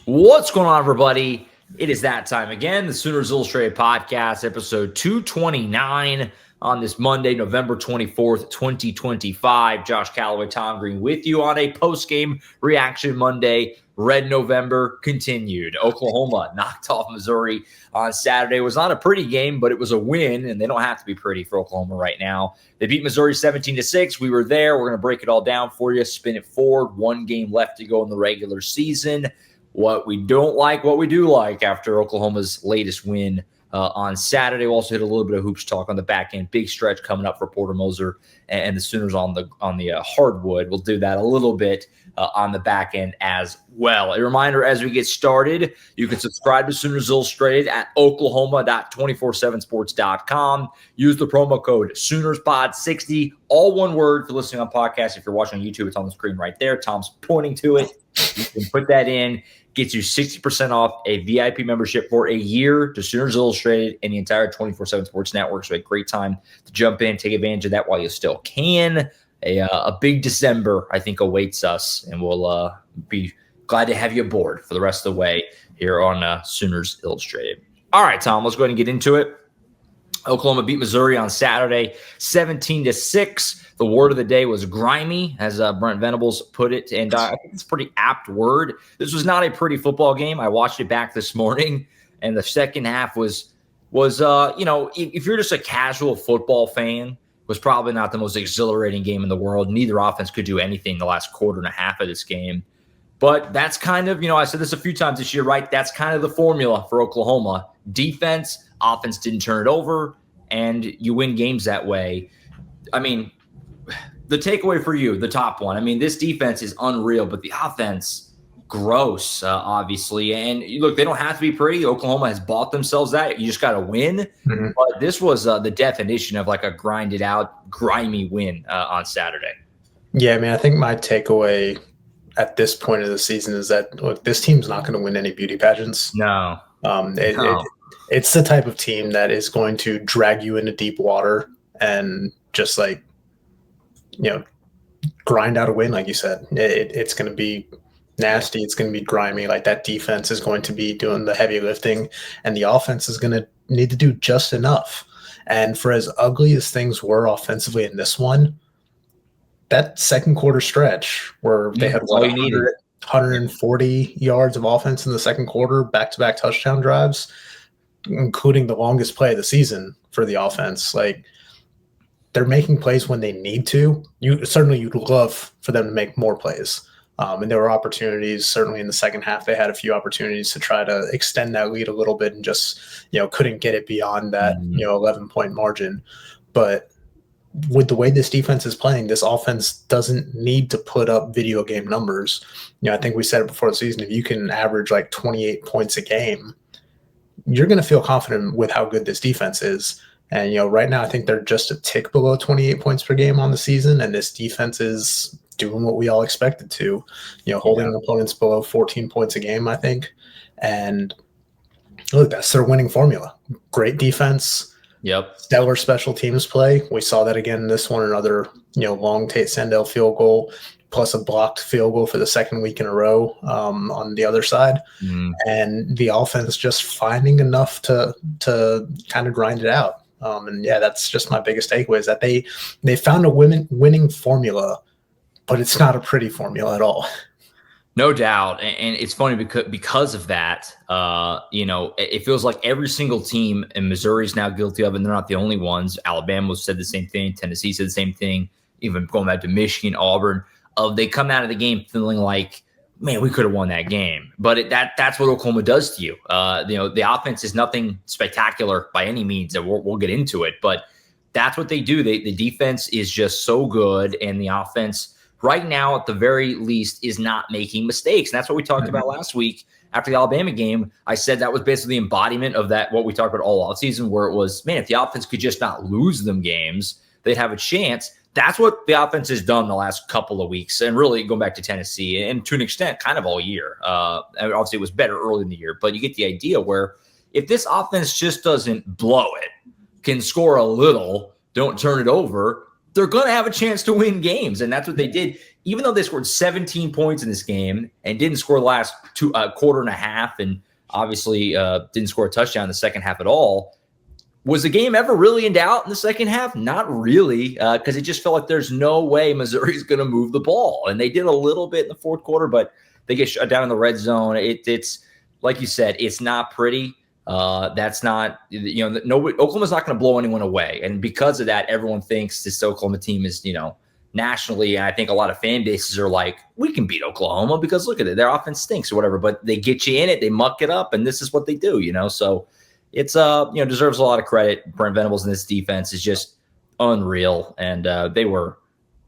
What's going on, everybody? It is that time again. The Sooners Illustrated Podcast, episode 229 on this Monday, November 24th, 2025. Josh Callaway, Tom Green with you on a post-game reaction Monday. Red November continued. Oklahoma knocked off Missouri on Saturday. It was not a pretty game, but it was a win, and they don't have to be pretty for Oklahoma right now. They beat Missouri 17-6. We were there. We're going to break it all down for you, spin it forward. One game left to go in the regular season. What we don't like, what we do like after Oklahoma's latest win on Saturday. We'll also hit a little bit of hoops talk on the back end. Big stretch coming up for Porter Moser and the Sooners on the hardwood. We'll do that a little bit on the back end as well. A reminder as we get started, you can subscribe to Sooners Illustrated at oklahoma.247sports.com. Use the promo code SoonersPod60, all one word for listening on podcast. If you're watching on YouTube, it's on the screen right there. Tom's pointing to it. You can put that in. Gets you 60% off a VIP membership for a year to Sooners Illustrated and the entire 24/7 Sports Network. So a great time to jump in, take advantage of that while you still can. A big December, I think, awaits us, and we'll be glad to have you aboard for the rest of the way here on Sooners Illustrated. All right, Tom, let's go ahead and get into it. Oklahoma beat Missouri on Saturday, 17-6. The word of the day was grimy, as Brent Venables put it, and I think it's a pretty apt word. This was not a pretty football game. I watched it back this morning, and the second half was if you're just a casual football fan, was probably not the most exhilarating game in the world. Neither offense could do anything the last quarter and a half of this game. But that's kind of, I said this a few times this year, right? That's kind of the formula for Oklahoma. Defense, offense didn't turn it over, and you win games that way. I mean, the takeaway for you, the top one, this defense is unreal, but the offense, gross, obviously. And look, they don't have to be pretty. Oklahoma has bought themselves that. You just got to win. Mm-hmm. But this was the definition of like a grinded out, grimy win on Saturday. Yeah, I think my takeaway at this point of the season is that, look, this team's not going to win any beauty pageants. No. It's the type of team that is going to drag you into deep water and just grind out a win, like you said. It's going to be nasty. It's going to be grimy. Like, that defense is going to be doing the heavy lifting, and the offense is going to need to do just enough. And for as ugly as things were offensively in this one, that second quarter stretch where they had 140 yards of offense in the second quarter, back-to-back touchdown drives, including the longest play of the season for the offense. Like, they're making plays when they need to. You'd love for them to make more plays. And there were opportunities, certainly in the second half, they had a few opportunities to try to extend that lead a little bit and just, couldn't get it beyond that, 11-point margin. But with the way this defense is playing, this offense doesn't need to put up video game numbers. I think we said it before the season, if you can average like 28 points a game, you're going to feel confident with how good this defense is. And, right now I think they're just a tick below 28 points per game on the season, and this defense is doing what we all expected to, holding opponents below 14 points a game, I think. And look, that's their winning formula. Great defense. Yep. Stellar special teams play. We saw that again in this one, another, long Tate Sandell field goal, plus a blocked field goal for the second week in a row on the other side. And the offense just finding enough to kind of grind it out. That's just my biggest takeaway, is that they found a winning formula, but it's not a pretty formula at all. No doubt. And it's funny because of that, it feels like every single team, and Missouri's now guilty of it, and they're not the only ones. Alabama said the same thing. Tennessee said the same thing, even going back to Michigan, Auburn. They come out of the game feeling like, man, we could have won that game. But that's what Oklahoma does to you. The offense is nothing spectacular by any means, and we'll get into it. But that's what they do. The defense is just so good, and the offense right now, at the very least, is not making mistakes. And that's what we talked about last week after the Alabama game. I said that was basically the embodiment of that, what we talked about all offseason, where it was, man, if the offense could just not lose them games, they'd have a chance. That's what the offense has done the last couple of weeks, and really going back to Tennessee, and to an extent, kind of all year. Obviously, it was better early in the year, but you get the idea where if this offense just doesn't blow it, can score a little, don't turn it over, they're going to have a chance to win games. And that's what they did. even though they scored 17 points in this game and didn't score the last quarter and a half, and obviously didn't score a touchdown in the second half at all, was the game ever really in doubt in the second half? Not really, because it just felt like there's no way Missouri's going to move the ball. And they did a little bit in the fourth quarter, but they get shut down in the red zone. It's like you said, it's not pretty. That's not, Oklahoma's not going to blow anyone away. And because of that, everyone thinks this Oklahoma team is, nationally, and I think a lot of fan bases are like, we can beat Oklahoma because look at it, their offense stinks or whatever, but they get you in it, they muck it up, and this is what they do, so it's deserves a lot of credit. Brent Venables in this defense is just unreal, and they were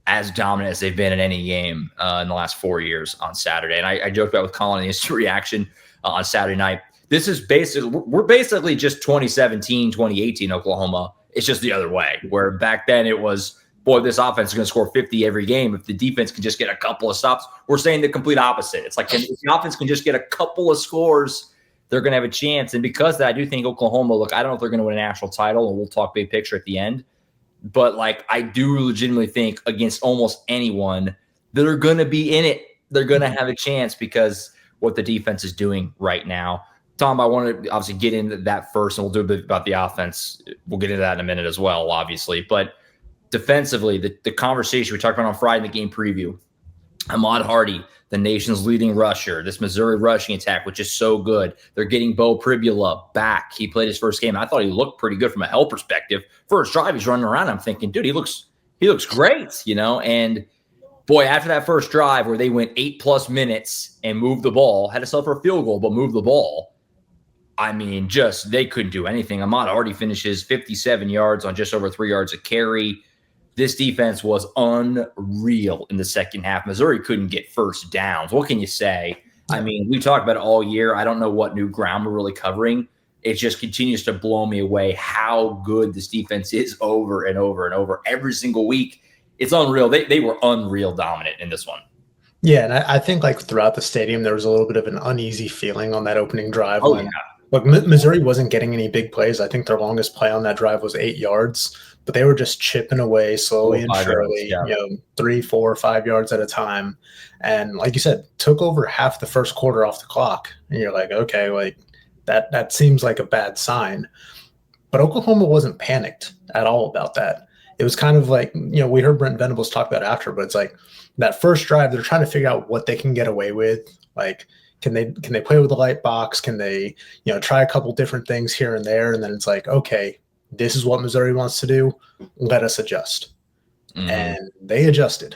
as dominant as they've been in any game in the last 4 years on Saturday. And I joked about with Colin in the instant reaction on Saturday night. This is we're basically just 2017, 2018 Oklahoma. It's just the other way, where back then it was, boy, this offense is going to score 50 every game. If the defense can just get a couple of stops, we're saying the complete opposite. It's like if the offense can just get a couple of scores, they're going to have a chance. And because of that, I do think Oklahoma, look, I don't know if they're going to win a national title, and we'll talk big picture at the end. But, I do legitimately think against almost anyone that are going to be in it, they're going to have a chance because what the defense is doing right now. Tom, I want to obviously get into that first, and we'll do a bit about the offense. We'll get into that in a minute as well, obviously. But defensively, the conversation we talked about on Friday in the game preview, Ahmad Hardy, the nation's leading rusher, this Missouri rushing attack, which is so good. They're getting Bo Pribula back. He played his first game. I thought he looked pretty good from a health perspective. First drive, he's running around. I'm thinking, dude, he looks great, And boy, after that first drive where they went 8+ minutes and moved the ball, had to settle for a field goal, but moved the ball. I mean, they couldn't do anything. Ahmad Hardy finishes 57 yards on just over 3 yards a carry. This defense was unreal in the second half. Missouri couldn't get first downs. What can you say? I mean, we talked about it all year. I don't know what new ground we're really covering. It just continues to blow me away how good this defense is over and over and over every single week. It's unreal. They were unreal dominant in this one. Yeah, and I think throughout the stadium, there was a little bit of an uneasy feeling on that opening drive. Oh, yeah. Look, Missouri wasn't getting any big plays. I think their longest play on that drive was 8 yards, but they were just chipping away slowly and surely, 3, 4, 5 yards at a time. And like you said, took over half the first quarter off the clock. And you're like, okay, that seems like a bad sign. But Oklahoma wasn't panicked at all about that. It was kind of like, we heard Brent Venables talk about it after, but it's like that first drive, they're trying to figure out what they can get away with. Can they play with the light box? Can they, try a couple different things here and there? And then it's like, okay, this is what Missouri wants to do. Let us adjust. Mm-hmm. And they adjusted.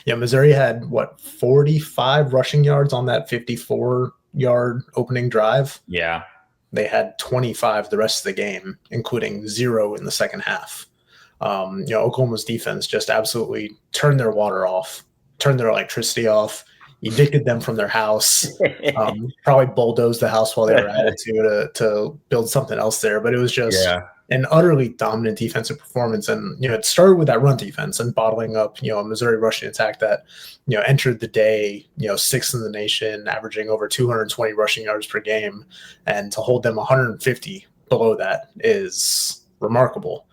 Missouri had 45 rushing yards on that 54-yard opening drive. Yeah. They had 25 the rest of the game, including 0 in the second half. Oklahoma's defense just absolutely turned their water off, turned their electricity off, evicted them from their house, probably bulldozed the house while they were at it to build something else there. But it was just an utterly dominant defensive performance. And, it started with that run defense and bottling up, a Missouri rushing attack that, entered the day, 6th in the nation, averaging over 220 rushing yards per game. And to hold them 150 below that is remarkable.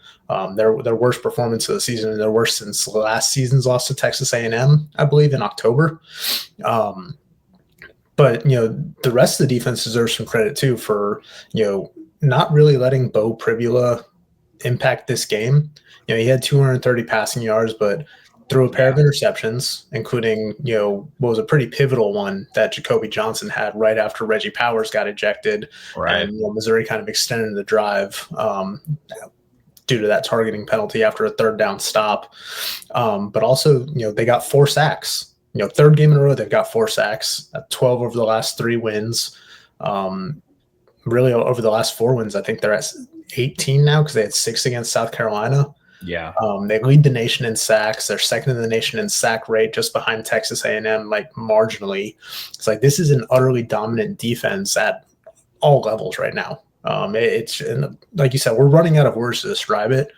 Their worst performance of the season, and their worst since last season's loss to Texas A&M, I believe, in October. But the rest of the defense deserves some credit too for not really letting Bo Pribula impact this game. He had 230 passing yards, but threw a pair of interceptions, including what was a pretty pivotal one that Jacoby Johnson had right after Reggie Powers got ejected, right? And Missouri kind of extended the drive due to that targeting penalty after a third down stop. But also, they got 4 sacks. Third game in a row, they've got 4 sacks, 12 over the last 3 wins. Really, over the last 4 wins, I think they're at 18 now because they had 6 against South Carolina. Yeah. They lead the nation in sacks. They're second in the nation in sack rate, just behind Texas A&M, marginally. It's this is an utterly dominant defense at all levels right now. It's like you said, we're running out of words to describe it,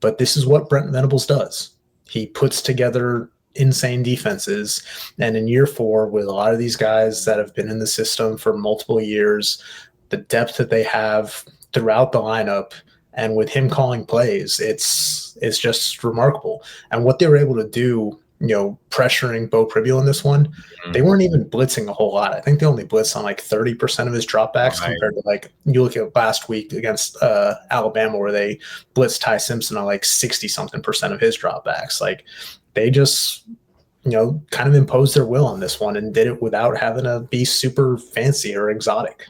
but this is what Brent Venables does. He puts together insane defenses, and in year 4, with a lot of these guys that have been in the system for multiple years, the depth that they have throughout the lineup, and with him calling plays, it's just remarkable. And what they were able to do pressuring Bo Pribula in this one, they weren't even blitzing a whole lot. I think they only blitzed on like 30% of his dropbacks compared to like you look at last week against Alabama where they blitzed Ty Simpson on like 60-something% of his dropbacks. Like they just kind of imposed their will on this one and did it without having to be super fancy or exotic.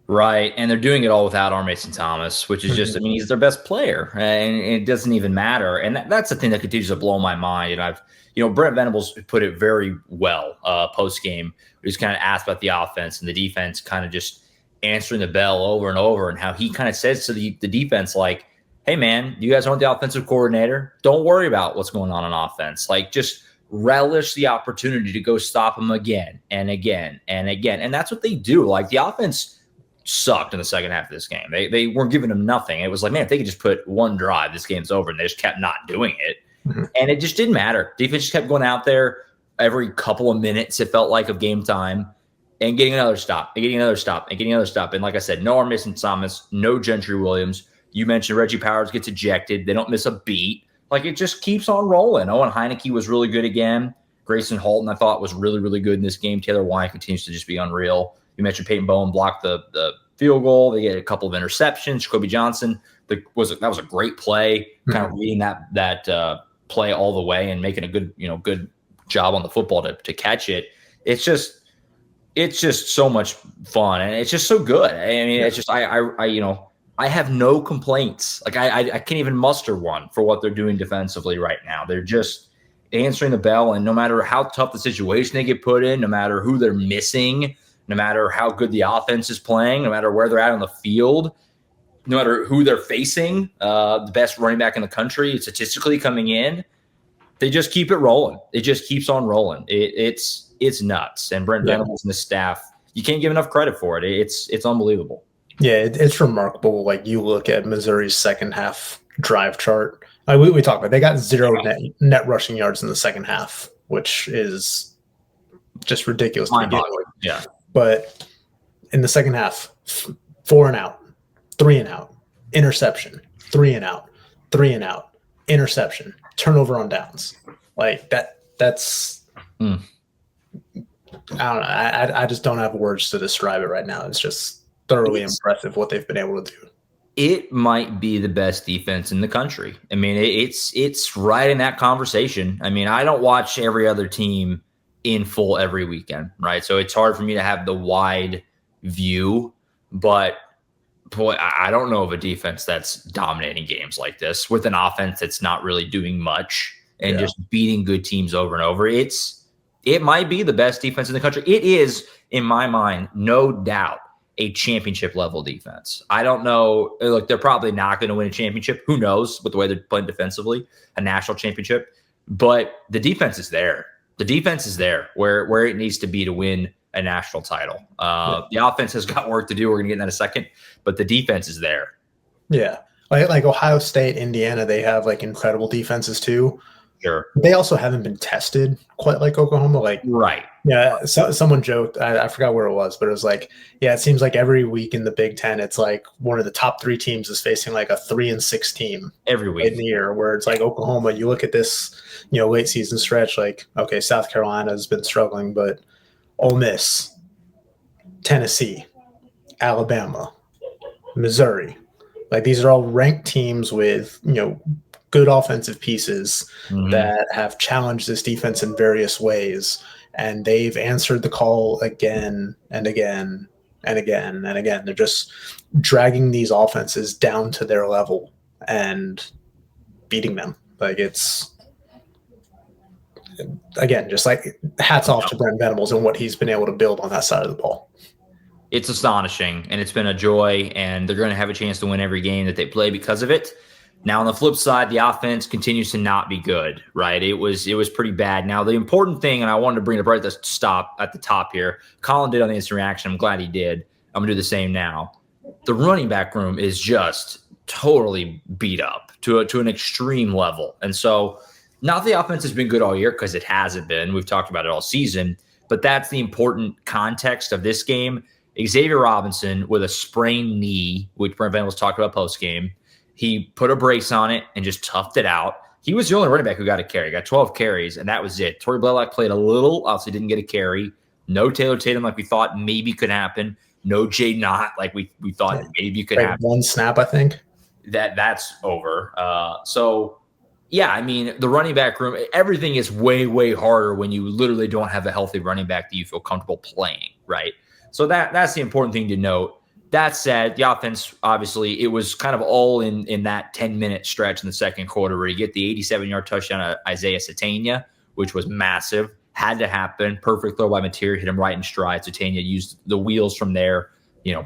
Right, and they're doing it all without R. Mason Thomas, which is just, I mean, he's their best player, and it doesn't even matter. And that's the thing that continues to blow my mind. And Brent Venables put it very well post-game. He was kind of asked about the offense and the defense kind of just answering the bell over and over, and how he kind of says to the defense, like, hey, man, you guys aren't the offensive coordinator. Don't worry about what's going on offense. Like, just relish the opportunity to go stop them again and again and again. And that's what they do. Like, the offense sucked in the second half of this game. They weren't giving them nothing. It was like, man, if they could just put one drive, this game's over. And they just kept not doing it. And it just didn't matter. Defense just kept going out there every couple of minutes, it felt like, of game time, and getting another stop, and getting another stop, and getting another stop. And like I said, no Armisen Thomas, no Gentry Williams. You mentioned Reggie Powers gets ejected. They don't miss a beat. Like, it just keeps on rolling. Owen Heineke was really good again. Grayson Halton, I thought, was really, really good in this game. Taylor Wine continues to just be unreal. You mentioned Peyton Bowen blocked the field goal. They get a couple of interceptions. Jacoby Johnson, that was a great play, kind of reading that play all the way and making a good job on the football to catch it. It's just so much fun, and it's just so good. I mean, it's just I have no complaints. Like, I can't even muster one for what they're doing defensively right now. They're just answering the bell, and no matter how tough the situation they get put in, no matter who they're missing, no matter how good the offense is playing, no matter where they're at on the field, no matter who they're facing, the best running back in the country statistically coming in, they just keep it rolling. It just keeps on rolling. It's nuts. And Brent Venables and the staff, you can't give enough credit for it. It's unbelievable. Yeah, it's remarkable. Like, you look at Missouri's second half drive chart. We talked about it. They got 0 net rushing yards in the second half, which is just ridiculous to begin with. Yeah. But in the second half, 4 and out, 3 and out, interception, 3 and out, 3 and out, interception, turnover on downs. Like, that's I don't know. I just don't have words to describe it right now. It's just thoroughly impressive what they've been able to do. It might be the best defense in the country. I mean, it's right in that conversation. I mean, I don't watch every other team in full every weekend, right? So it's hard for me to have the wide view, but boy, I don't know of a defense that's dominating games like this with an offense that's not really doing much and just beating good teams over and over. It might be the best defense in the country. It is, in my mind, no doubt, a championship level defense. I don't know. Look, they're probably not going to win a championship. Who knows with the way they're playing defensively, a national championship, but the defense is there. The defense is there where it needs to be to win a national title. The offense has got work to do. We're going to get in that in a second, but the defense is there. Yeah. Like Ohio State, Indiana, they have like incredible defenses too. Sure. They also haven't been tested quite like Oklahoma. Like, right. Yeah. Someone joked, I forgot where it was, but it was like, yeah, it seems like every week in the Big Ten, it's like one of the top 3 teams is facing like a 3-6 team every week in the year, where it's like Oklahoma, you look at this, late season stretch, like, okay, South Carolina has been struggling, but Ole Miss, Tennessee, Alabama, Missouri, like, these are all ranked teams with, good offensive pieces that have challenged this defense in various ways. And they've answered the call again and again and again and again. They're just dragging these offenses down to their level and beating them. Like, it's, again, just like hats off to Brent Venables and what he's been able to build on that side of the ball. It's astonishing, and it's been a joy, and they're going to have a chance to win every game that they play because of it. Now, on the flip side, the offense continues to not be good, right? It was pretty bad. Now, the important thing, and I wanted to bring it right at the top here, Colin did on the instant reaction. I'm glad he did. I'm going to do the same now. The running back room is just totally beat up to an extreme level. And so, not the offense has been good all year, because it hasn't been. We've talked about it all season. But that's the important context of this game. Xavier Robinson with a sprained knee, which Brent Venables talked about post-game. He put a brace on it and just toughed it out. he was the only running back who got a carry. He got 12 carries, and that was it. Torrey Blaylock played a little, obviously didn't get a carry. No Taylor Tatum like we thought maybe could happen. No Jay Knott like we thought maybe could happen. One snap, I think. That's over. So, yeah, I mean, the running back room, everything is way, way harder when you literally don't have a healthy running back that you feel comfortable playing, right? So that's the important thing to note. That said, the offense, obviously, it was kind of all in that 10-minute stretch in the second quarter where you get the 87-yard touchdown of Isaiah Satania, which was massive. Had to happen. Perfect throw by Mateer, hit him right in stride. Satania used the wheels from there,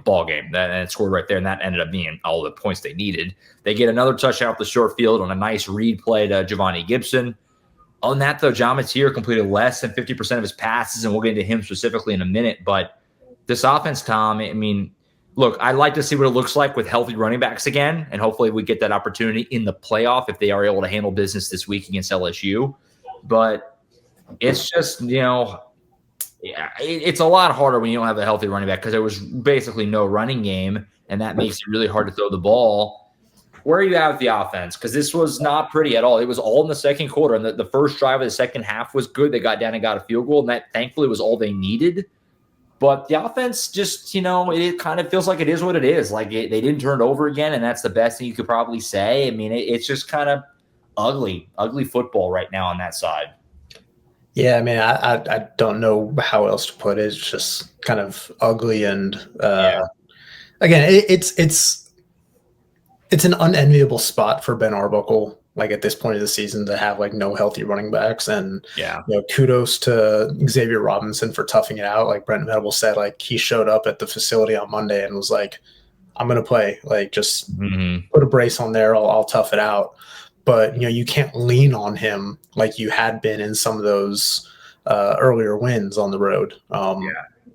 ball game. And it scored right there, and that ended up being all the points they needed. They get another touchdown off the short field on a nice read play to Giovanni Gibson. On that, though, John Mateer completed less than 50% of his passes, and we'll get into him specifically in a minute. But this offense, Tom, I mean, look, I'd like to see what it looks like with healthy running backs again, and hopefully we get that opportunity in the playoff if they are able to handle business this week against LSU. But it's just, it's a lot harder when you don't have a healthy running back because there was basically no running game, and that makes it really hard to throw the ball. Where are you at with the offense? Because this was not pretty at all. It was all in the second quarter, and the first drive of the second half was good. They got down and got a field goal, and that thankfully was all they needed. But the offense just, it kind of feels like it is what it is. Like they didn't turn it over again, and that's the best thing you could probably say. I mean, it's just kind of ugly football right now on that side. Yeah, I mean, I don't know how else to put it. It's just kind of ugly, and again, it's an unenviable spot for Ben Arbuckle. Like at this point of the season, to have like no healthy running backs, and kudos to Xavier Robinson for toughing it out. Like Brent Venables said, like he showed up at the facility on Monday and was like, "I'm gonna play. Like just put a brace on there. I'll tough it out." But you can't lean on him like you had been in some of those earlier wins on the road.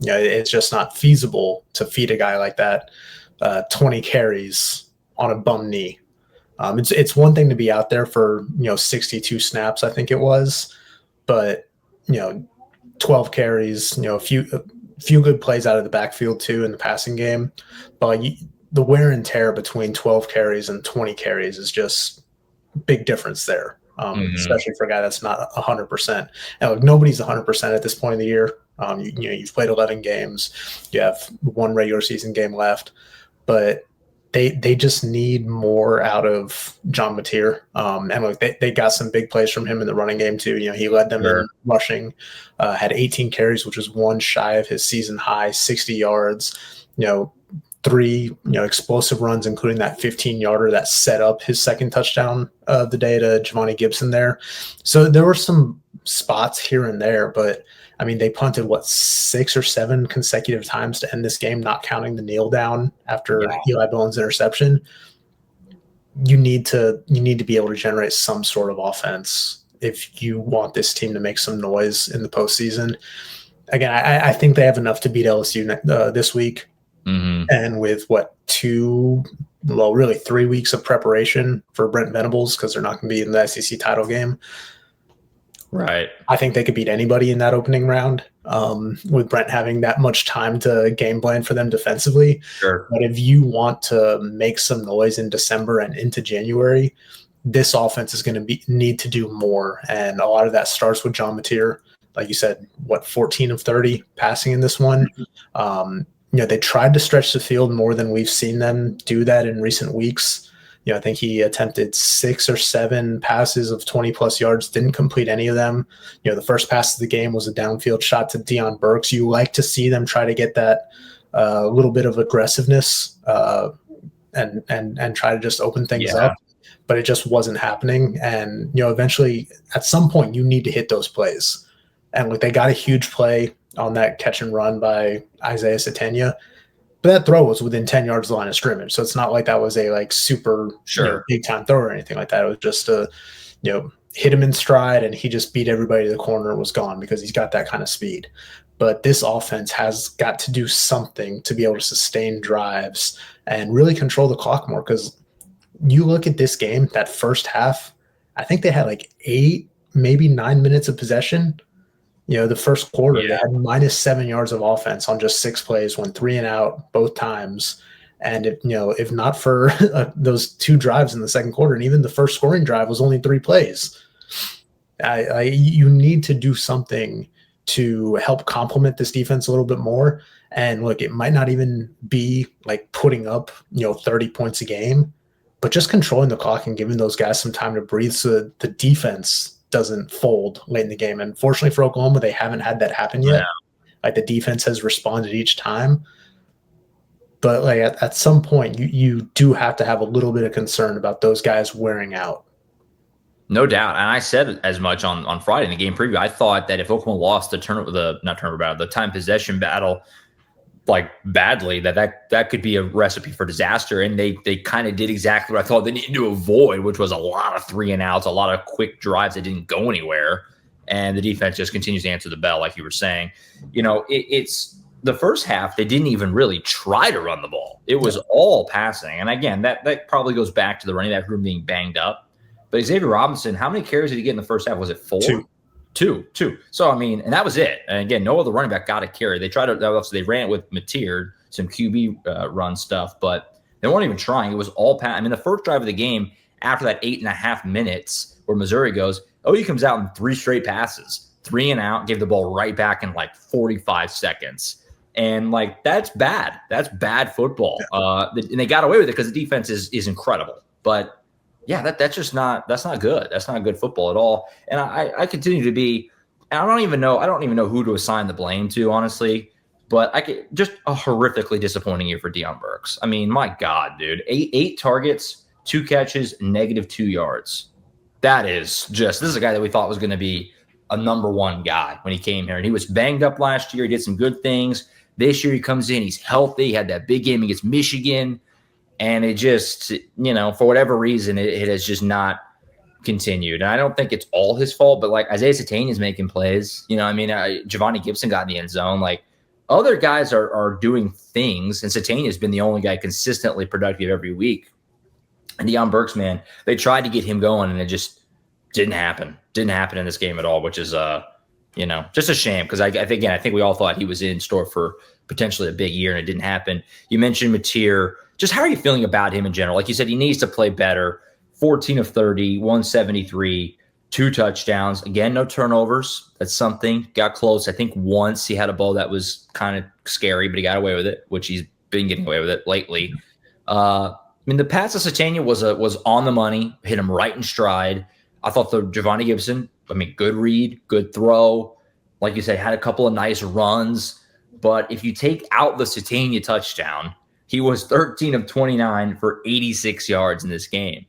It's just not feasible to feed a guy like that 20 carries on a bum knee. It's one thing to be out there for 62 snaps, I think it was, but 12 carries, a few good plays out of the backfield too in the passing game. But the wear and tear between 12 carries and 20 carries is just big difference there, especially for a guy that's not 100%. And look, nobody's 100% at this point of the year. You've played 11 games, you have one regular season game left, but they just need more out of John Mateer. And look, they got some big plays from him in the running game too. He led them in rushing, had 18 carries, which was one shy of his season high, 60 yards. 3 explosive runs, including that 15-yarder that set up his second touchdown of the day to Giovanni Gibson there. So there were some spots here and there, but I mean, they punted 6 or 7 consecutive times to end this game, not counting the kneel down after Eli Bowen's interception. You need to be able to generate some sort of offense if you want this team to make some noise in the postseason. Again, I think they have enough to beat LSU this week. And with 3 weeks of preparation for Brent Venables, because they're not going to be in the SEC title game. Right. I think they could beat anybody in that opening round, with Brent having that much time to game plan for them defensively. Sure. But if you want to make some noise in December and into January, this offense is going to need to do more. And a lot of that starts with John Mateer. Like you said, 14 of 30 passing in this one. They tried to stretch the field more than we've seen them do that in recent weeks. I think he attempted 6 or 7 passes of 20-plus yards, didn't complete any of them. The first pass of the game was a downfield shot to Deion Burks. You like to see them try to get that little bit of aggressiveness and try to just open things up, but it just wasn't happening. And, eventually at some point you need to hit those plays. And they got a huge play on that catch and run by Isaiah Satania, but that throw was within 10 yards of the line of scrimmage. So it's not like that was a super big time throw or anything like that. It was just hit him in stride, and he just beat everybody to the corner and was gone because he's got that kind of speed. But this offense has got to do something to be able to sustain drives and really control the clock more. Because you look at this game, that first half, I think they had 8, maybe 9 minutes of possession. The first quarter, they had -7 yards of offense on just 6 plays, went 3 and out both times. And if not for those 2 drives in the second quarter, and even the first scoring drive was only 3 plays, you need to do something to help complement this defense a little bit more. And look, it might not even be like putting up 30 points a game, but just controlling the clock and giving those guys some time to breathe so that the defense doesn't fold late in the game. And fortunately for Oklahoma, they haven't had that happen yet. Like, the defense has responded each time. But like at some point, you do have to have a little bit of concern about those guys wearing out. No doubt. And I said as much on Friday in the game preview. I thought that if Oklahoma lost the time possession battle like badly, that could be a recipe for disaster. And they kind of did exactly what I thought they needed to avoid, which was a lot of 3 and outs, a lot of quick drives that didn't go anywhere. And the defense just continues to answer the bell, like you were saying. It's the first half, they didn't even really try to run the ball. It was all passing. And again, that probably goes back to the running back room being banged up. But Xavier Robinson, how many carries did he get in the first half? Was it 4? 2. So, I mean, and that was it. And again, no other running back got a carry. They ran it with Mateer, some QB run stuff, but they weren't even trying. It was all pass. I mean, the first drive of the game, after that 8.5 minutes where Missouri goes, he comes out in 3 straight passes, 3 and out, gave the ball right back in like 45 seconds. And like, that's bad. That's bad football. And they got away with it because the defense is incredible. But yeah, that's not good. That's not good football at all. And I continue to be, and I don't even know who to assign the blame to, honestly. But just a horrifically disappointing year for Deion Burks. I mean, my God, dude, 8 targets, 2 catches, -2 yards. This is a guy that we thought was going to be a number 1 guy when he came here, and he was banged up last year. He did some good things. This year he comes in, he's healthy. He had that big game against Michigan. And it just, for whatever reason, it has just not continued. And I don't think it's all his fault, but like Isaiah Satane is making plays. Giovanni Gibson got in the end zone. Like, other guys are doing things, and Satane has been the only guy consistently productive every week. And Deion Burks, man, they tried to get him going, and it just didn't happen. Didn't happen in this game at all, which is just a shame, because I think we all thought he was in store for potentially a big year, and it didn't happen. You mentioned Mateer. Just how are you feeling about him in general? Like you said, he needs to play better. 14 of 30, 173, 2 touchdowns. Again, no turnovers. That's something. Got close. I think once he had a ball that was kind of scary, but he got away with it, which he's been getting away with it lately. The pass to Satania was on the money, hit him right in stride. I thought the Giovanni Gibson, good read, good throw. Like you said, had a couple of nice runs. But if you take out the Satania touchdown, he was 13 of 29 for 86 yards in this game.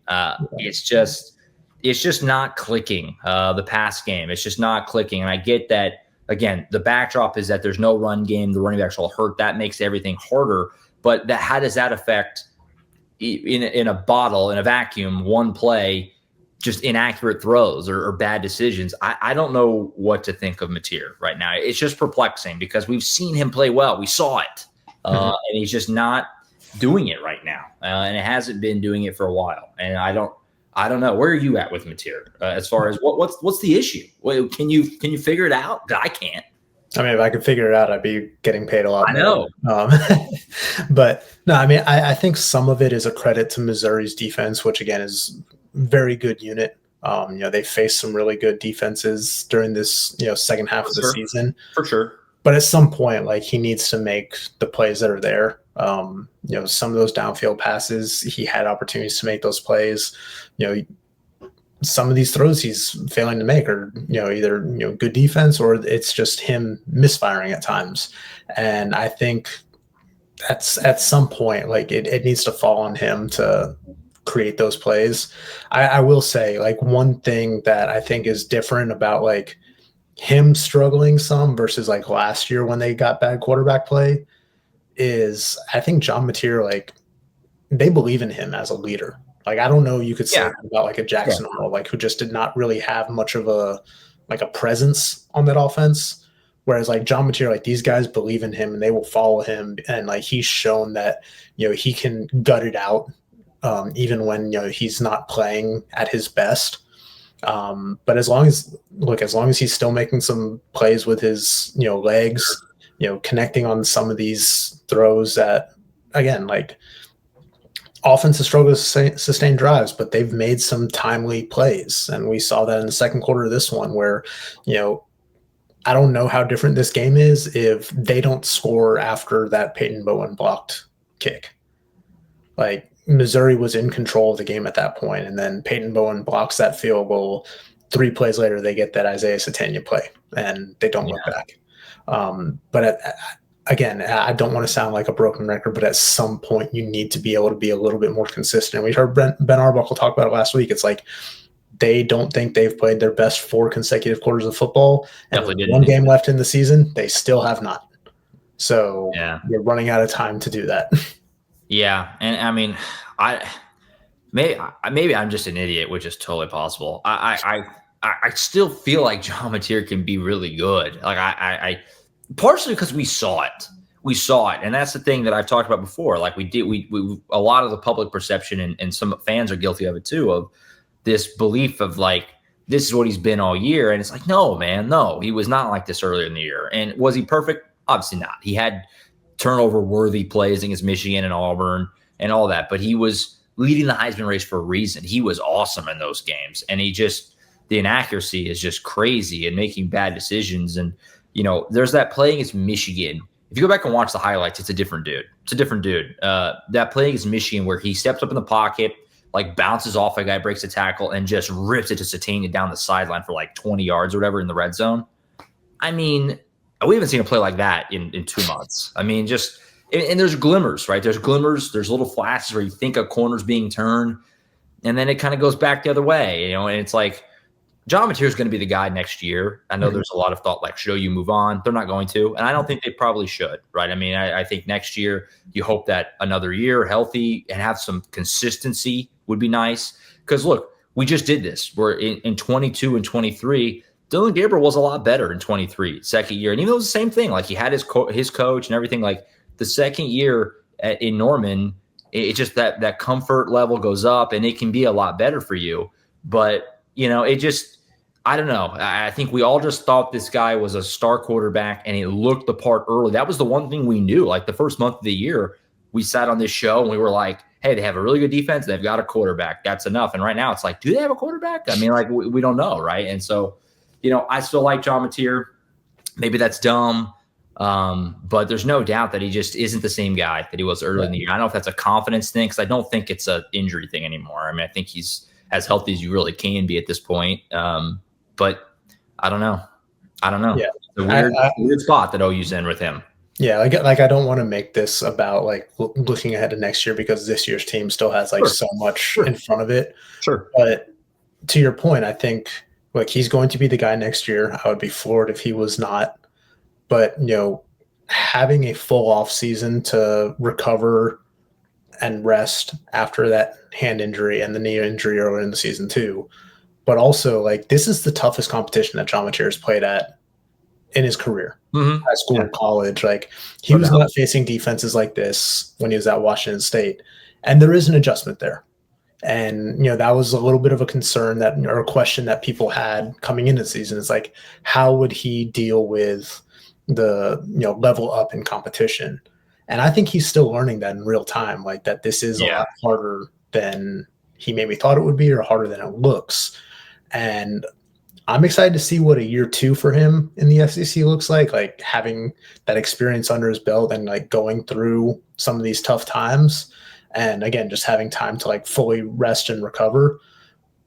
It's just not clicking, the pass game. It's just not clicking. And I get that, again, the backdrop is that there's no run game. The running backs are all hurt. That makes everything harder. But how does that affect, in a bottle, in a vacuum, one play, just inaccurate throws or bad decisions? I don't know what to think of Mateer right now. It's just perplexing because we've seen him play well. We saw it. And he's just not doing it right now, and it hasn't been doing it for a while. And I don't know. Where are you at with Mateer as far as what's the issue? Can you figure it out? I can't. If I could figure it out, I'd be getting paid a lot more. I know. But no, I think some of it is a credit to Missouri's defense, which again is very good unit. They faced some really good defenses during this second half of the season, for sure. But at some point, like, he needs to make the plays that are there. Some of those downfield passes, he had opportunities to make those plays. Some of these throws he's failing to make are, either, good defense, or it's just him misfiring at times. And I think that's at some point, like, it needs to fall on him to create those plays. I will say, like, one thing that I think is different about, like, him struggling some versus like last year when they got bad quarterback play is, I think John Mateer, like, they believe in him as a leader. Like, I don't know, you could say about like a Jackson Arnold, like, who just did not really have much of a presence on that offense. Whereas like John Mateer, like, these guys believe in him and they will follow him. And like, he's shown that, he can gut it out even when, he's not playing at his best. But as long as he's still making some plays with his, legs, connecting on some of these throws that again, like offenses struggle to sustain drives, but they've made some timely plays. And we saw that in the second quarter of this one where, I don't know how different this game is if they don't score after that Peyton Bowen blocked kick. Like Missouri was in control of the game at that point, and then Peyton Bowen blocks that field goal. 3 plays later, they get that Isaiah Satania play, and they don't look back. But again, I don't want to sound like a broken record, but at some point you need to be able to be a little bit more consistent. We heard Ben Arbuckle talk about it last week. It's like they don't think they've played their best 4 consecutive quarters of football, and with 1 game left in the season, they still have not. So you're running out of time to do that. Yeah, and I mean, maybe I'm just an idiot, which is totally possible. I still feel like John Mateer can be really good. Like I partially because we saw it, and that's the thing that I've talked about before. Like we a lot of the public perception and some fans are guilty of it too, of this belief of like this is what he's been all year, and it's like no, man, no, he was not like this earlier in the year. And was he perfect? Obviously not. He had turnover-worthy plays against Michigan and Auburn and all that, but he was leading the Heisman race for a reason. He was awesome in those games, and the inaccuracy is just crazy and making bad decisions. And, there's that play against Michigan. If you go back and watch the highlights, it's a different dude. That play against Michigan where he steps up in the pocket, like bounces off a guy, breaks a tackle, and just rips it to Satania down the sideline for like 20 yards or whatever in the red zone. I mean, we haven't seen a play like that in 2 months. I mean, and there's glimmers, right? There's glimmers. There's little flashes where you think a corner's being turned, and then it kind of goes back the other way, and it's like John Mateer is going to be the guy next year. I know there's a lot of thought like, should OU move on? They're not going to, and I don't think they probably should, right? I mean, I think next year you hope that another year healthy and have some consistency would be nice. Because look, we just did this. We're in 22 and 23. Dillon Gabriel was a lot better in 23, second year. And even though it was the same thing, like he had his coach and everything, like the second year in Norman, it just that comfort level goes up and it can be a lot better for you. But, I don't know. I think we all just thought this guy was a star quarterback and he looked the part early. That was the one thing we knew. Like the first month of the year, we sat on this show and we were like, hey, they have a really good defense. They've got a quarterback. That's enough. And right now it's like, do they have a quarterback? I mean, like we don't know, right? And so, I still like John Mateer. Maybe that's dumb, but there's no doubt that he just isn't the same guy that he was early in the year. I don't know if that's a confidence thing because I don't think it's an injury thing anymore. I mean, I think he's as healthy as you really can be at this point. But I don't know. Yeah. It's a weird spot that OU's in with him. Yeah, like I don't want to make this about like looking ahead to next year because this year's team still has like so much in front of it. Sure. But to your point, I think like he's going to be the guy next year. I would be floored if he was not. But, having a full off season to recover and rest after that hand injury and the knee injury earlier in the season too. But also like this is the toughest competition that John Mateer has played at in his career, high school and college. Like he was not facing defenses like this when he was at Washington State. And there is an adjustment there. And, that was a little bit of a concern or a question that people had coming into the season. It's like, how would he deal with the, level up in competition? And I think he's still learning that in real time, like that this is a lot harder than he maybe thought it would be or harder than it looks. And I'm excited to see what a year 2 for him in the SEC looks like having that experience under his belt and like going through some of these tough times. And again, just having time to like fully rest and recover.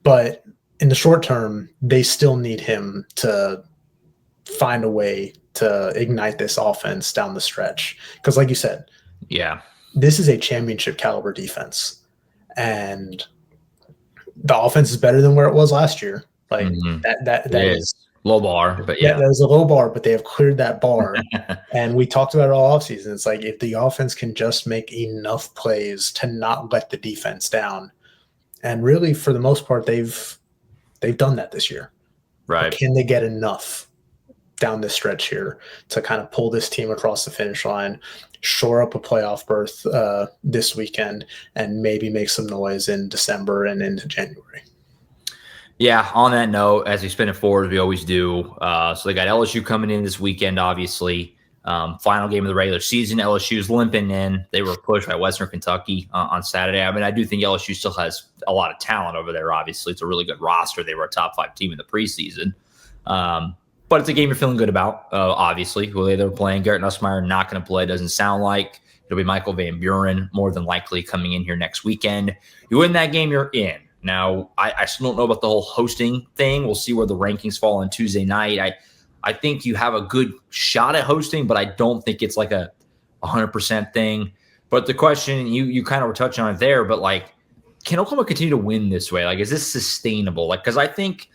But in the short term, they still need him to find a way to ignite this offense down the stretch. Because like you said, this is a championship caliber defense. And the offense is better than where it was last year. Like that is low bar, but that is a low bar, but they have cleared that bar. And we talked about it all offseason. It's like if the offense can just make enough plays to not let the defense down. And really, for the most part, they've done that this year. Right. But can they get enough down this stretch here to kind of pull this team across the finish line, shore up a playoff berth this weekend, and maybe make some noise in December and into January? Yeah, on that note, as we spin it forward, as we always do. So they got LSU coming in this weekend, obviously. Final game of the regular season, LSU's limping in. They were pushed by Western Kentucky on Saturday. I mean, I do think LSU still has a lot of talent over there. Obviously, it's a really good roster. They were a top 5 team in the preseason. But it's a game you're feeling good about, obviously. Who they're playing. Garrett Nussmeier not going to play, doesn't sound like. It'll be Michael Van Buren, more than likely, coming in here next weekend. You win that game, you're in. Now, I still don't know about the whole hosting thing. We'll see where the rankings fall on Tuesday night. I think you have a good shot at hosting, but I don't think it's like a 100% thing. But the question, you kind of were touching on it there, but like, can Oklahoma continue to win this way? Like, is this sustainable? Like, because I think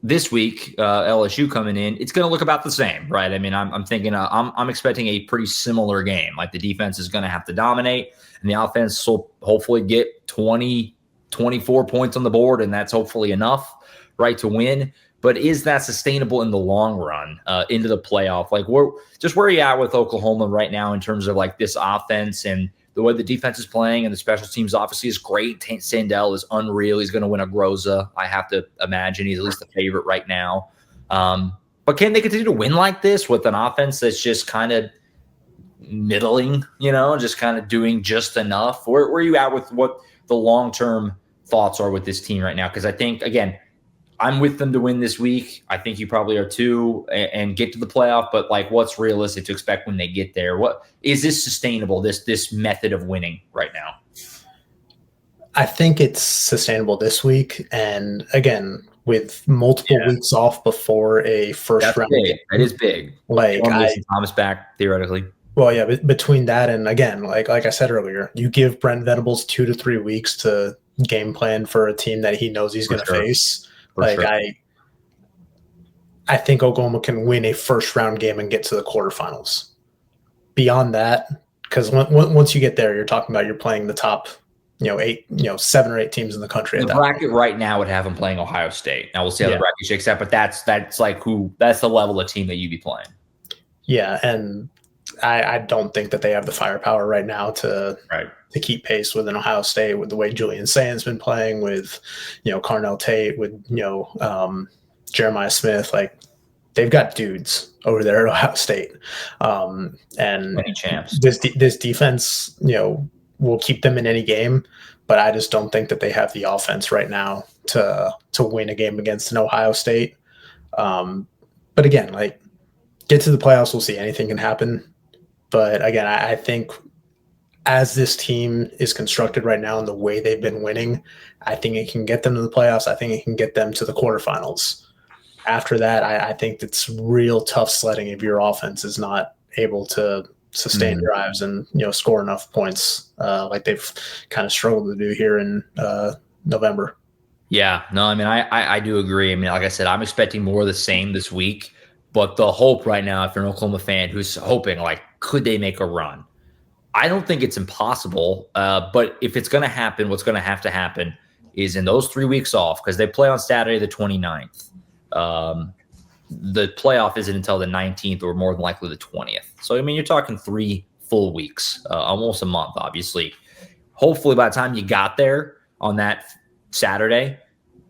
this week, LSU coming in, it's going to look about the same, right? I mean, I'm thinking, I'm expecting a pretty similar game. Like, the defense is going to have to dominate, and the offense will hopefully get 20, 24 points on the board, and that's hopefully enough, right, to win. But is that sustainable in the long run into the playoff? Like, where are you at with Oklahoma right now in terms of like this offense and the way the defense is playing, and the special teams obviously is great. Sandell is unreal. He's going to win a Groza. I have to imagine he's at least the favorite right now. But can they continue to win like this with an offense that's just kind of middling, just kind of doing just enough? Where are you at with what the long-term thoughts are with this team right now? Because I think, again, I'm with them to win this week. I think you probably are too, and get to the playoff. But like, what's realistic to expect when they get there? What is this sustainable? This method of winning right now? I think it's sustainable this week, and again, with multiple weeks off before a first round game. That is big. Like, Thomas back theoretically. Well, yeah, between that and, again, like I said earlier, you give Brent Venables 2 to 3 weeks to game plan for a team that he knows he's going to face. I think Oklahoma can win a first round game and get to the quarterfinals. Beyond that, because once you get there, you're talking about you're playing the top, 7 or 8 teams in the country. The bracket right now would have them playing Ohio State. Now we'll see how the bracket shakes out, but that's the level of team that you'd be playing. Yeah, and I don't think that they have the firepower right now to keep pace with an Ohio State, with the way Julian Sand's been playing, with Carnell Tate, with Jeremiah Smith. Like, they've got dudes over there at Ohio State, and many champs. This defense will keep them in any game, but I just don't think that they have the offense right now to win a game against an Ohio State. But again, like, get to the playoffs, we'll see. Anything can happen. But again, I think as this team is constructed right now and the way they've been winning, I think it can get them to the playoffs. I think it can get them to the quarterfinals. After that, I think it's real tough sledding if your offense is not able to sustain drives and score enough points like they've kind of struggled to do here in November. Yeah, no, I mean, I do agree. I mean, like I said, I'm expecting more of the same this week. But the hope right now, if you're an Oklahoma fan who's hoping, like, could they make a run? I don't think it's impossible. But if it's going to happen, what's going to happen is in those 3 weeks off, because they play on Saturday the 29th. The playoff isn't until the 19th or more than likely the 20th. So, I mean, you're talking 3 full weeks, almost a month, obviously. Hopefully by the time you got there on that Saturday,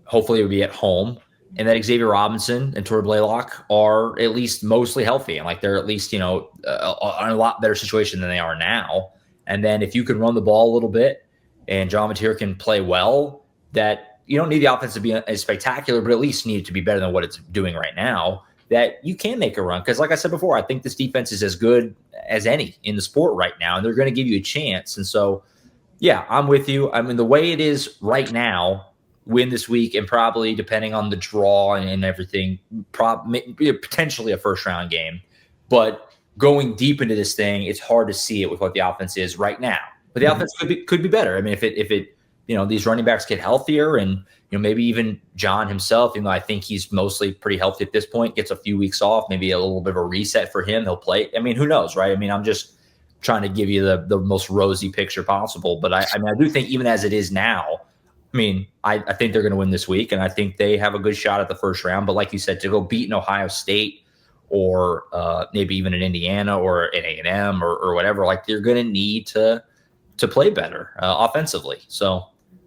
hopefully it would be at home. And that Xavier Robinson and Torrey Blaylock are at least mostly healthy. And like, they're at least, in a lot better situation than they are now. And then if you can run the ball a little bit and John Mateer can play well, that you don't need the offense to be as spectacular, but at least need it to be better than what it's doing right now, that you can make a run. Because like I said before, I think this defense is as good as any in the sport right now, and they're going to give you a chance. And so, yeah, I'm with you. I mean, the way it is right now, win this week, and probably, depending on the draw and everything, potentially a first-round game. But going deep into this thing, it's hard to see it with what the offense is right now. But the offense could be better. I mean, if it these running backs get healthier, and maybe even John himself, I think he's mostly pretty healthy at this point, gets a few weeks off, maybe a little bit of a reset for him. He'll play. I mean, who knows, right? I mean, I'm just trying to give you the most rosy picture possible. But I do think even as it is now, I mean, I think they're going to win this week, and I think they have a good shot at the first round. But like you said, to go beat an Ohio State or maybe even an Indiana or an A&M or whatever, like, you're going to need to play better offensively. So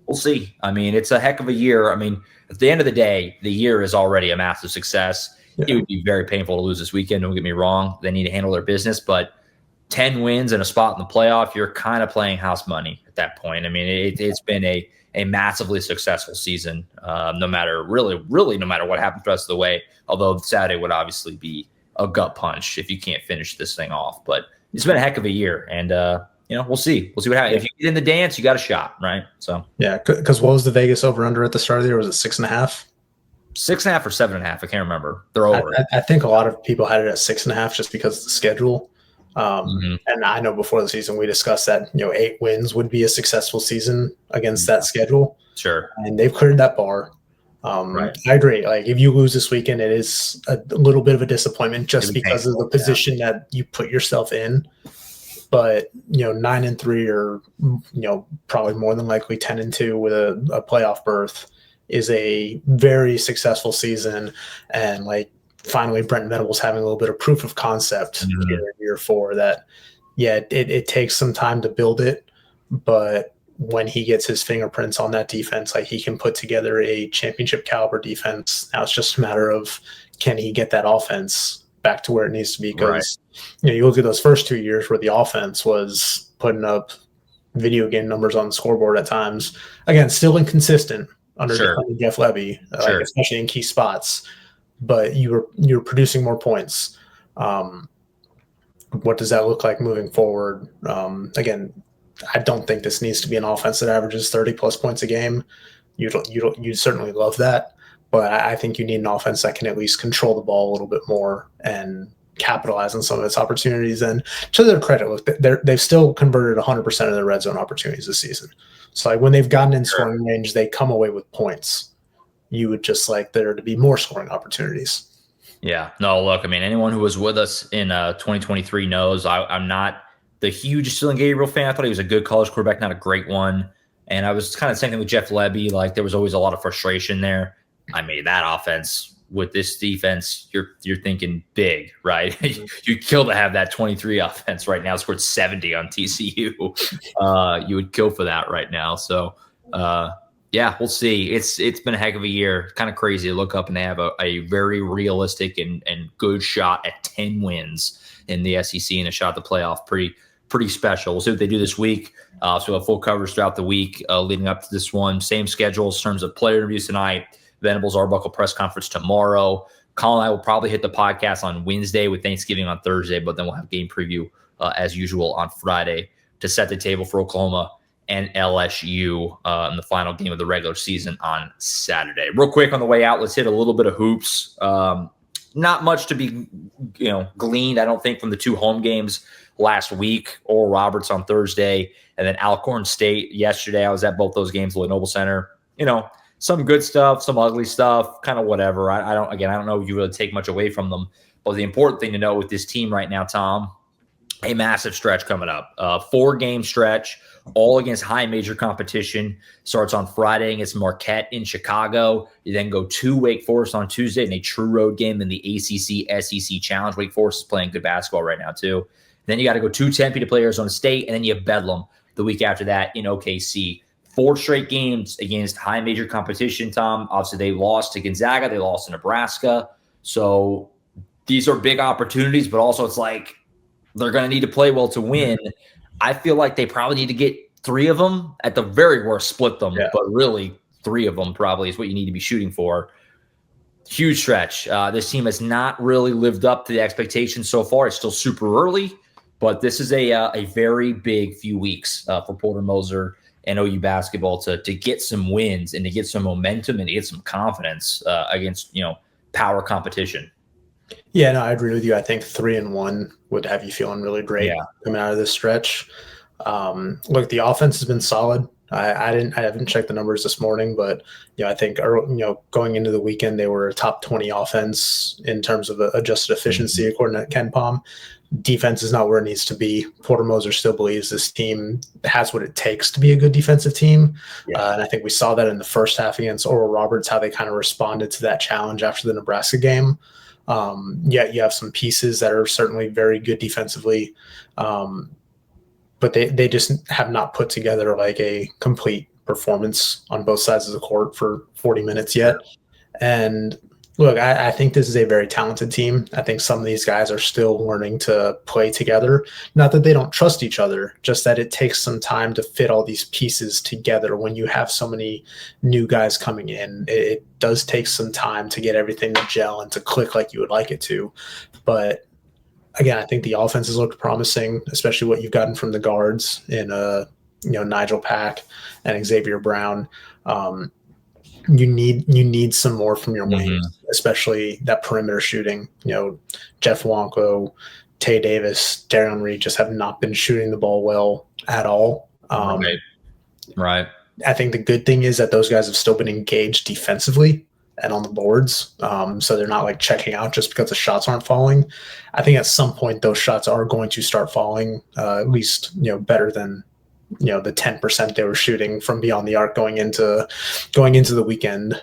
we'll see. I mean, it's a heck of a year. I mean, at the end of the day, the year is already a massive success. it would be very painful to lose this weekend. Don't get me wrong. They need to handle their business, but 10 wins and a spot in the playoff, you're kind of playing house money at that point. I mean, it's been a massively successful season, no matter no matter what happens the rest of the way. Although Saturday would obviously be a gut punch if you can't finish this thing off. But it's been a heck of a year, and we'll see. We'll see what happens. If you get in the dance, you got a shot, right? So yeah, because what was the Vegas over under at the start of the year? Was it 6.5? 6.5 or 7.5? I can't remember. They're over. I think a lot of people had it at 6.5 just because of the schedule. And I know before the season we discussed that 8 wins would be a successful season against that schedule. Sure, and they've cleared that bar. Right. I agree. Like if you lose this weekend, it is a little bit of a disappointment just because of the position that you put yourself in. But 9-3 or probably more than likely 10-2 with a playoff berth is a very successful season. And like finally, Brent Venables having a little bit of proof of concept here in year 4 that it takes some time to build it, but when he gets his fingerprints on that defense, like he can put together a championship caliber defense. Now it's just a matter of can he get that offense back to where it needs to be? Because you look at those first 2 years where the offense was putting up video game numbers on the scoreboard at times. Again, still inconsistent under Jeff Levy, especially in key spots. But you're producing more points. What does that look like moving forward? Again, I don't think this needs to be an offense that averages 30 plus points a game. You certainly love that, but I think you need an offense that can at least control the ball a little bit more and capitalize on some of its opportunities. And to their credit, look, they've still converted 100% of their red zone opportunities this season. So like when they've gotten in scoring range, they come away with points. You would just like there to be more scoring opportunities. Yeah. No, look, I mean, anyone who was with us in 2023 knows I'm not the hugest Dylan Gabriel fan. I thought he was a good college quarterback, not a great one. And I was kind of saying with Jeff Levy, like there was always a lot of frustration there. I mean, that offense with this defense, you're thinking big, right? You'd kill to have that 23 offense right now. Scored 70 on TCU. You would kill for that right now. So, yeah, we'll see. It's been a heck of a year. Kind of crazy to look up and they have a very realistic and good shot at 10 wins in the SEC and a shot at the playoff. Pretty special. We'll see what they do this week. So we'll have full coverage throughout the week leading up to this one. Same schedules in terms of player interviews tonight. Venables Arbuckle press conference tomorrow. Colin and I will probably hit the podcast on Wednesday with Thanksgiving on Thursday, but then we'll have game preview as usual on Friday to set the table for Oklahoma and LSU in the final game of the regular season on Saturday. Real quick on the way out, let's hit a little bit of hoops. Not much to be gleaned, I don't think, from the 2 home games last week. Oral Roberts on Thursday, and then Alcorn State yesterday. I was at both those games, Lloyd Noble Center. Some good stuff, some ugly stuff, kind of whatever. I don't know if you really take much away from them. But the important thing to know with this team right now, Tom, a massive stretch coming up. 4-game stretch, all against high major competition. Starts on Friday against Marquette in Chicago. You then go to Wake Forest on Tuesday in a true road game in the ACC SEC Challenge. Wake Forest is playing good basketball right now, too. Then you got to go to Tempe to play Arizona State, and then you have Bedlam the week after that in OKC. 4 straight games against high major competition, Tom. Obviously, they lost to Gonzaga. They lost to Nebraska. So these are big opportunities, but also it's like they're going to need to play well to win. I feel like they probably need to get 3 of them. At the very worst, split them. Yeah. But really, 3 of them probably is what you need to be shooting for. Huge stretch. This team has not really lived up to the expectations so far. It's still super early, but this is a very big few weeks for Porter Moser and OU basketball to get some wins and to get some momentum and to get some confidence against power competition. Yeah, no, I agree with you. I think 3-1 would have you feeling really great coming out of this stretch. Look, the offense has been solid. I haven't checked the numbers this morning, but I think going into the weekend they were a top 20 offense in terms of adjusted efficiency according to Ken Palm. Defense is not where it needs to be. Porter Moser still believes this team has what it takes to be a good defensive team. And I think we saw that in the first half against Oral Roberts, how they kind of responded to that challenge after the Nebraska game. You have some pieces that are certainly very good defensively, but they just have not put together like a complete performance on both sides of the court for 40 minutes yet. And Look, I think this is a very talented team. I think some of these guys are still learning to play together. Not that they don't trust each other, just that it takes some time to fit all these pieces together when you have so many new guys coming in. It does take some time to get everything to gel and to click like you would like it to. But again, I think the offenses look promising, especially what you've gotten from the guards in Nigel Pack and Xavier Brown. You need some more from your wings, especially that perimeter shooting. Jeff Wonko, Tay Davis, Darion Reed just have not been shooting the ball well at all. Right. I think the good thing is that those guys have still been engaged defensively and on the boards. So they're not like checking out just because the shots aren't falling. I think at some point those shots are going to start falling, at least, better than, the 10% they were shooting from beyond the arc going into the weekend.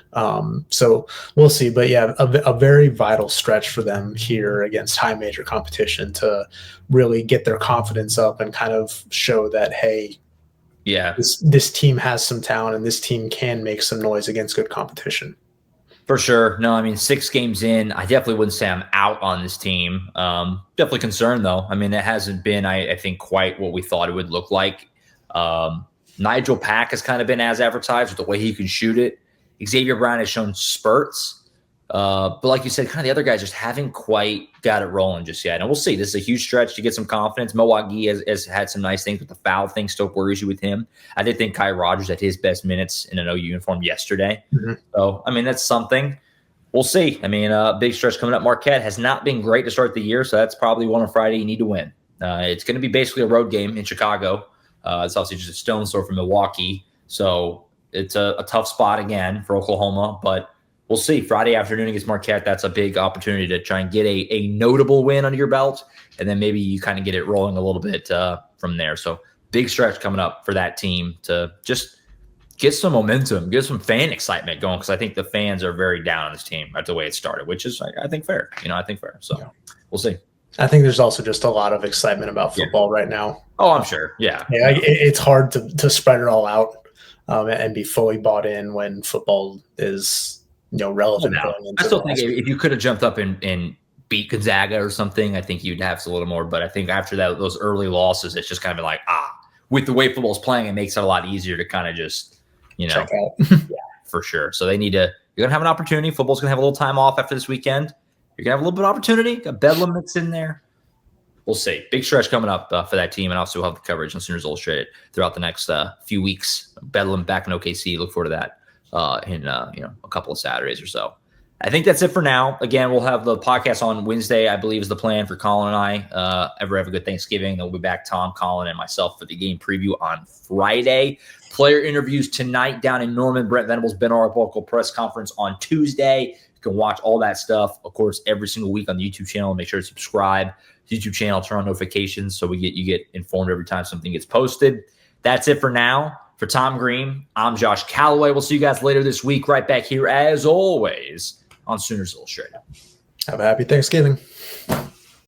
So we'll see. But yeah, a very vital stretch for them here against high major competition to really get their confidence up and kind of show that, hey, yeah, this team has some talent and this team can make some noise against good competition. For sure. No, I mean, 6 games in, I definitely wouldn't say I'm out on this team. Definitely concerned, though. I mean, it hasn't been, I think, quite what we thought it would look like. Nigel Pack has kind of been as advertised with the way he can shoot it. Xavier Brown has shown spurts. But like you said, kind of the other guys just haven't quite got it rolling just yet. And we'll see. This is a huge stretch to get some confidence. Milwaukee has had some nice things, but the foul thing still worries you with him. I did think Kai Rogers had his best minutes in an OU uniform yesterday. So, I mean, that's something. We'll see. I mean, big stretch coming up. Marquette has not been great to start the year, so that's probably one on Friday you need to win. It's going to be basically a road game in Chicago. It's obviously just a stone's throw from Milwaukee. So it's a tough spot again for Oklahoma, but we'll see. Friday afternoon against Marquette, that's a big opportunity to try and get a notable win under your belt, and then maybe you kind of get it rolling a little bit from there. So big stretch coming up for that team to just get some momentum, get some fan excitement going, because I think the fans are very down on this team after the way it started, which is, I think, fair. I think fair. So we'll see. I think there's also just a lot of excitement about football right now. Oh, I'm sure. Yeah. It's hard to spread it all out and be fully bought in when football is relevant. I still think if you could have jumped up and beat Gonzaga or something, I think you'd have a little more. But I think after those early losses, it's just kind of like, with the way football's playing, it makes it a lot easier to kind of just, check out. Yeah, for sure. So you're going to have an opportunity. Football's going to have a little time off after this weekend. You're going to have a little bit of opportunity. Got Bedlam that's in there. We'll see. Big stretch coming up for that team, and also we'll have the coverage on Sooners Illustrated throughout the next few weeks. Bedlam back in OKC. Look forward to that in a couple of Saturdays or so. I think that's it for now. Again, we'll have the podcast on Wednesday, I believe is the plan for Colin and I. Have a good Thanksgiving. Then we'll be back, Tom, Colin, and myself for the game preview on Friday. Player interviews tonight down in Norman. Brent Venables, Ben Oracle press conference on Tuesday. You can watch all that stuff, of course, every single week on the YouTube channel. Make sure to subscribe to the YouTube channel, turn on notifications so you get informed every time something gets posted. That's it for now. For Tom Green, I'm Josh Callaway. We'll see you guys later this week right back here, as always, on Sooners Illustrated. Have a happy Thanksgiving.